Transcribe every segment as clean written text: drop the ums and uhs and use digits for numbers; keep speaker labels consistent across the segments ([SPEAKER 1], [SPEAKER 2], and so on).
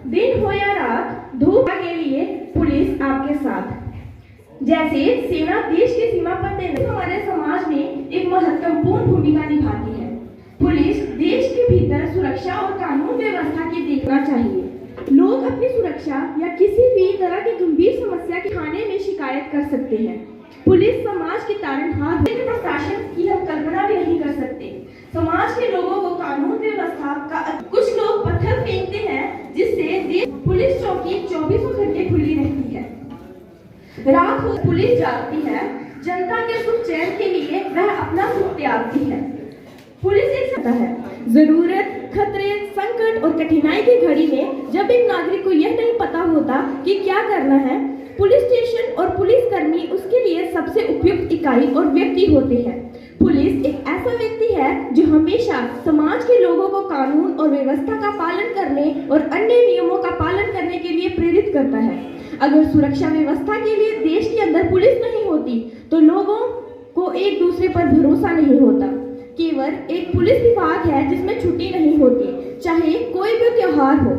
[SPEAKER 1] दिन हो या रात, धूप के लिए पुलिस आपके साथ। जैसे सेना देश की सीमा पर तैनात हमारे समाज में एक महत्वपूर्ण भूमिका निभाती है। पुलिस देश के भीतर सुरक्षा और कानून व्यवस्था की देखना चाहिए। लोग अपनी सुरक्षा या किसी भी तरह की गंभीर समस्या के थाने में शिकायत कर सकते हैं। पुलिस समाज के तारणहार प्रशासन की हम कल्पना भी नहीं कर सकते। समाज के लोगों को कानून व्यवस्था का कुछ लोग पत्थर फेंकते हैं, जिससे पुलिस चौकी 24 घंटे खुली रहती है। रात को पुलिस जागती है, जनता के सुख चैन के लिए वह अपना सुख त्यागती है। पुलिस एक सत्ता है। जरूरत, खतरे, संकट और कठिनाई की घड़ी में जब एक नागरिक को यह नहीं पता होता कि क्या करना है, पुलिस स्टेशन और पुलिस कर्मी उसके लिए सबसे उपयुक्त इकाई और व्यक्ति होते हैं। पुलिस एक ऐसा व्यक्ति है जो हमेशा समाज के लोगों को कानून और व्यवस्था का पालन करने और अन्य नियमों का पालन करने के लिए प्रेरित करता है। अगर सुरक्षा व्यवस्था के लिए देश के अंदर पुलिस नहीं होती तो लोगों को एक दूसरे पर भरोसा नहीं होता। केवल एक पुलिस विभाग है जिसमें छुट्टी नहीं होती, चाहे कोई भी त्योहार हो।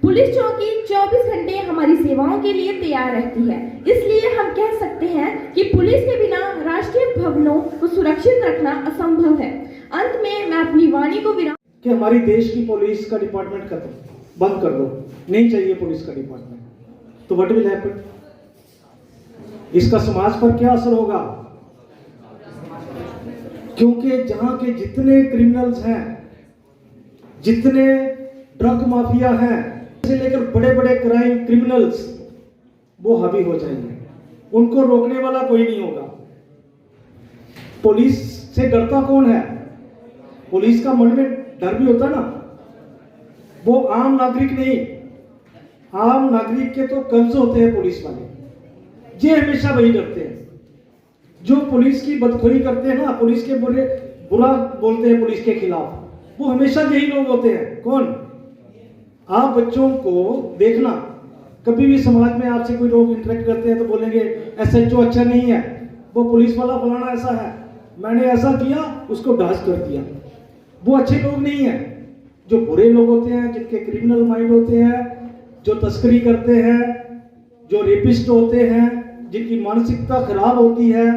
[SPEAKER 1] पुलिस चौकी 24 घंटे हमारी सेवाओं के लिए तैयार रहती है। इसलिए हम कह सकते हैं कि पुलिस के बिना राष्ट्रीय भवनों को सुरक्षित रखना असंभव है। अंत में मैं अपनी वाणी को विराम
[SPEAKER 2] कि हमारी देश की पुलिस का डिपार्टमेंट खत्म बंद कर दो, नहीं चाहिए पुलिस का डिपार्टमेंट, तो व्हाट विल हैपन? इसका समाज पर क्या असर होगा? क्योंकि जहां के जितने क्रिमिनल्स हैं, जितने ड्रग माफिया हैं, से लेकर बड़े बड़े क्राइम क्रिमिनल्स, वो हावी हो जाएंगे। उनको रोकने वाला कोई नहीं होगा। पुलिस से डरता कौन है? पुलिस का मन में डर भी होता ना, वो आम नागरिक नहीं। आम नागरिक के तो कब्ज होते हैं पुलिस वाले, ये हमेशा वही डरते हैं। जो पुलिस की बदखोरी करते हैं ना, पुलिस के बुरा बोलते हैं पुलिस के खिलाफ, वो हमेशा यही लोग होते हैं। कौन? आप बच्चों को देखना, कभी भी समाज में आपसे कोई लोग इंटरेक्ट करते हैं तो बोलेंगे एसएचओ अच्छा नहीं है, वो पुलिस वाला फलाना ऐसा है, मैंने ऐसा किया उसको डांस कर दिया। वो अच्छे लोग नहीं है। जो बुरे लोग होते हैं, जिनके क्रिमिनल माइंड होते हैं, जो तस्करी करते हैं, जो रेपिस्ट होते हैं, जिनकी मानसिकता खराब होती है,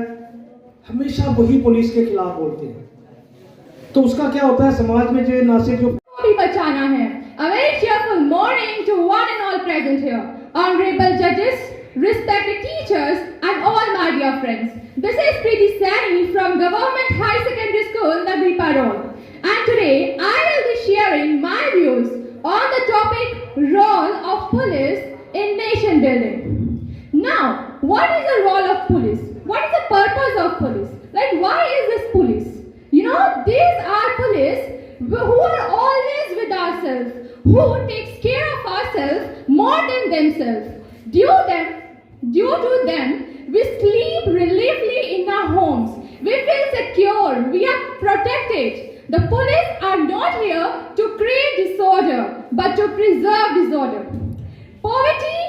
[SPEAKER 2] हमेशा वही पुलिस के खिलाफ बोलते हैं। तो उसका क्या होता है समाज में, जो ना सिर्फ जो
[SPEAKER 3] भी बचाना है। A very cheerful morning to one and all present here. Honorable judges, respected teachers, and all my dear friends. This is Preeti Sani from Government High Secondary School, Nagri Parol. And today I will be sharing my views on the topic role of police in nation building. Now, what is the role of police? What is the purpose of police? Like, why is this police? You know, these are police who are always with ourselves, who takes care of ourselves more than themselves. Due to them, we sleep reliefully in our homes. We feel secure. We are protected. The police are not here to create disorder, but to preserve disorder. Poverty,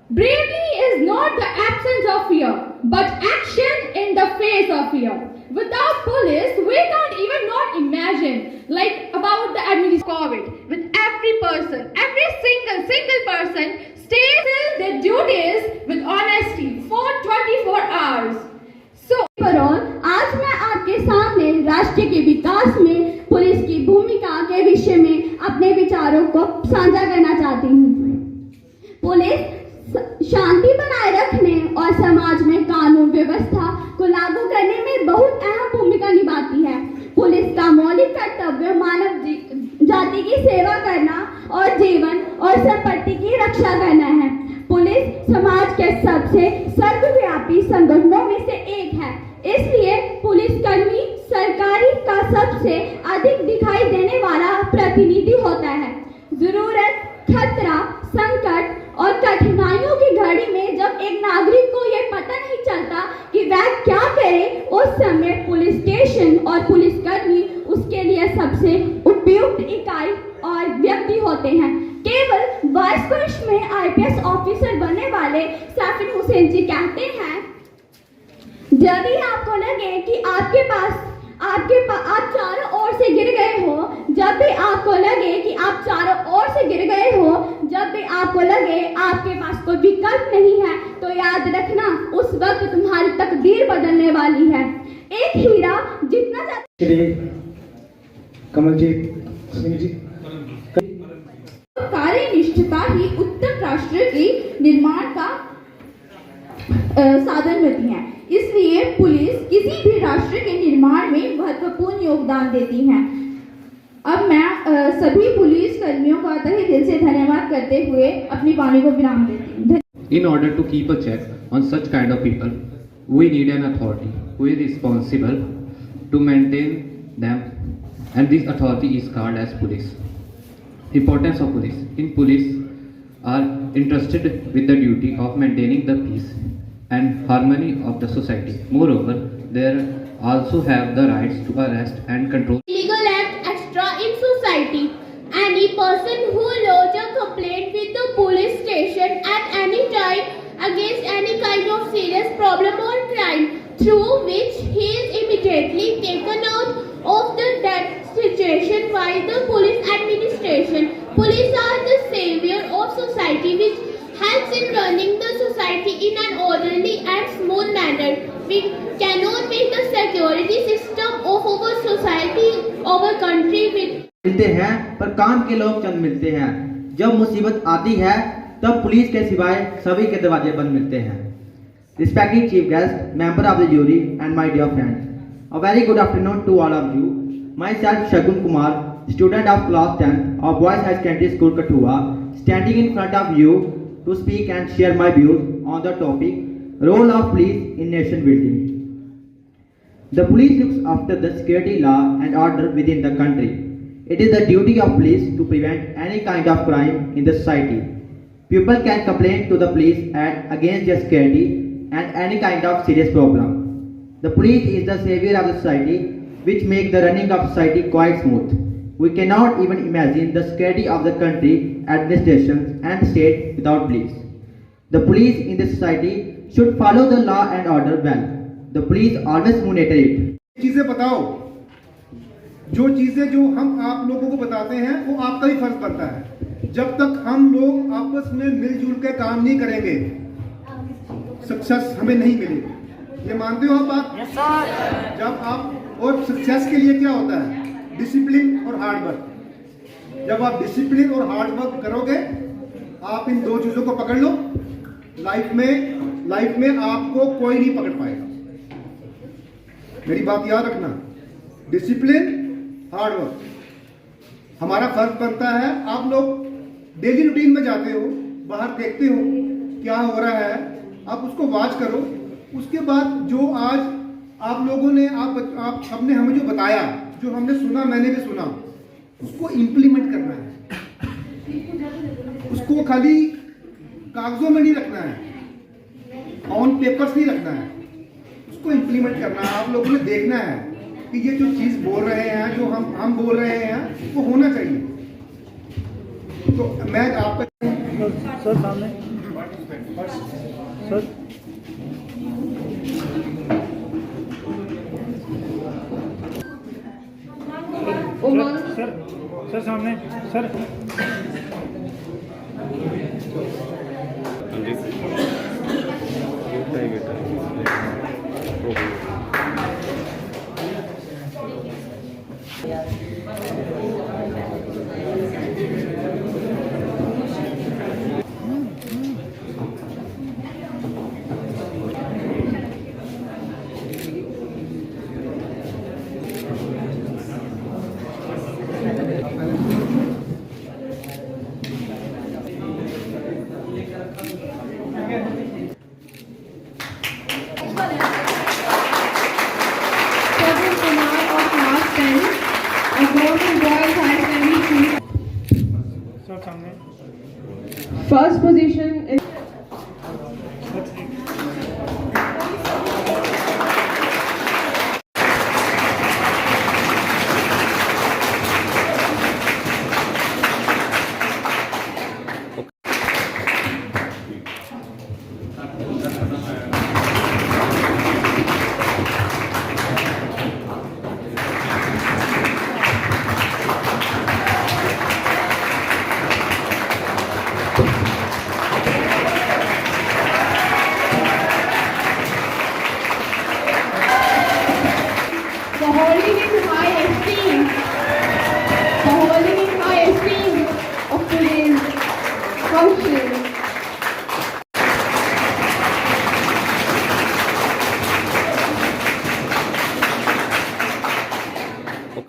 [SPEAKER 3] bravery is not the absence of fear, but action in the face of fear. Without police, we can't even not imagine about the administration COVID. With every person, every single person stays till their duties with honesty for 24 hours. So,
[SPEAKER 4] आज मैं आपके सामने राष्ट्र के विकास में police की भूमिका के विषय में अपने विचारों को साझा करना चाहती हूँ। पुलिस शांति बनाए रखने और समाज में कानून व्यवस्था को लागू करने में बहुत अहम भूमिका निभाती है। पुलिस का मौलिक कर्तव्य मानव जाति की सेवा करना और जीवन और संपत्ति की रक्षा करना है। पुलिस समाज के सबसे सर्वव्यापी संगठनों में से एक है। इसलिए पुलिसकर्मी सरकारी का सबसे अधिक दिखाई देने वाला प्रतिनिधि होता है। जरूरत, खतरा, संकट और कठिनाइयों की घड़ी में जब एक नागरिक को यह पता नहीं चलता कि वह क्या करे, उस समय पुलिस स्टेशन और पुलिसकर्मी उसके लिए सबसे उपयुक्त इकाई और व्यक्ति होते हैं। केवल 22 वर्ष में आईपीएस ऑफिसर बनने वाले सैफिन हुसैन जी कहते हैं, जब भी आपको लगे कि आप चारों ओर से गिर गए हो, जब भी आपको लगे कि आप चारों ओर से गिर गए हो, जब भी आपको लगे आपके पास कोई विकल्प नहीं है, तो याद रखना उस वक्त तुम्हारी तकदीर बदलने वाली है। एक हीरा जितना
[SPEAKER 2] श्री कमलजीत सिंह जी।
[SPEAKER 3] कार्यनिष्ठता ही उत्तम राष्ट्र के निर्माण का साधन होती है। इसलिए पुलिस किसी भी राष्ट्र के निर्माण में महत्वपूर्ण योगदान देती है। अब मैं सभी पुलिस कर्मियों का तहे दिल से धन्यवाद करते हुए अपनी वाणी को विराम देती हूँ।
[SPEAKER 5] In order to keep a check on such kind of people, we need an authority who is responsible to maintain them, and this authority is called as police. Importance of police. In police are entrusted with the duty of maintaining the peace and harmony of the society. Moreover, they also have the rights to arrest and control
[SPEAKER 6] Illegal act extra in society. Any person who lodge a complaint with the police station at any time against any kind of serious problem or crime, through which he is immediately taken out of that situation by the police administration. Police are the savior of society, which helps in running the society in an orderly and smooth manner. We cannot make the security system of our society, our country with
[SPEAKER 7] मिलते हैं पर काम के लोग चंद मिलते हैं। जब मुसीबत आती है तब पुलिस के सिवाय सभी के दरवाजे बंद मिलते हैं। Respected chief guest, member of the jury and my dear friends, a very good afternoon to all of you. Myself Shagun Kumar, student of class 10 of Boys High Secondary School Kathua, standing in front of you to speak and share my views on the topic role of police in nation building. The police looks after the security law and order within the country. It is the duty of police to prevent any kind of crime in the society. People can complain to the police against their security and any kind of serious problem. The police is the savior of the society, which makes the running of society quite smooth. We cannot even imagine the security of the country, administrations and state without police. The police in the society should follow the law and order well. The police always monitor it.
[SPEAKER 8] चीजें बताओ, जो चीजें जो हम आप लोगों को बताते हैं वो आपका ही फर्ज बनता है। जब तक हम लोग आपस में मिलजुल के काम नहीं करेंगे, सक्सेस हमें नहीं मिलेगी। ये मानते हो आप बात? yes, जब आप और सक्सेस के लिए क्या होता है? डिसिप्लिन और हार्ड वर्क। जब आप डिसिप्लिन और हार्ड वर्क करोगे, आप इन दो चीजों को पकड़ लो, लाइफ में आपको कोई नहीं पकड़ पाएगा। मेरी बात याद रखना, डिसिप्लिन हार्ड वर्क हमारा फर्ज बनता है। आप लोग डेली रूटीन में जाते हो, बाहर देखते हो क्या हो रहा है, आप उसको वॉच करो। उसके बाद जो आज आप लोगों ने आप सबने हमें जो बताया, जो हमने सुना, मैंने भी सुना, उसको इम्प्लीमेंट करना है। उसको खाली कागजों में नहीं रखना है, ऑन पेपर्स नहीं रखना है, उसको इम्प्लीमेंट करना है। आप लोगों ने देखना है कि ये जो चीज बोल रहे हैं, जो हम बोल रहे हैं, वो होना चाहिए। तो मैं आपका
[SPEAKER 2] सर सामने सर सर सामने सर
[SPEAKER 1] First position is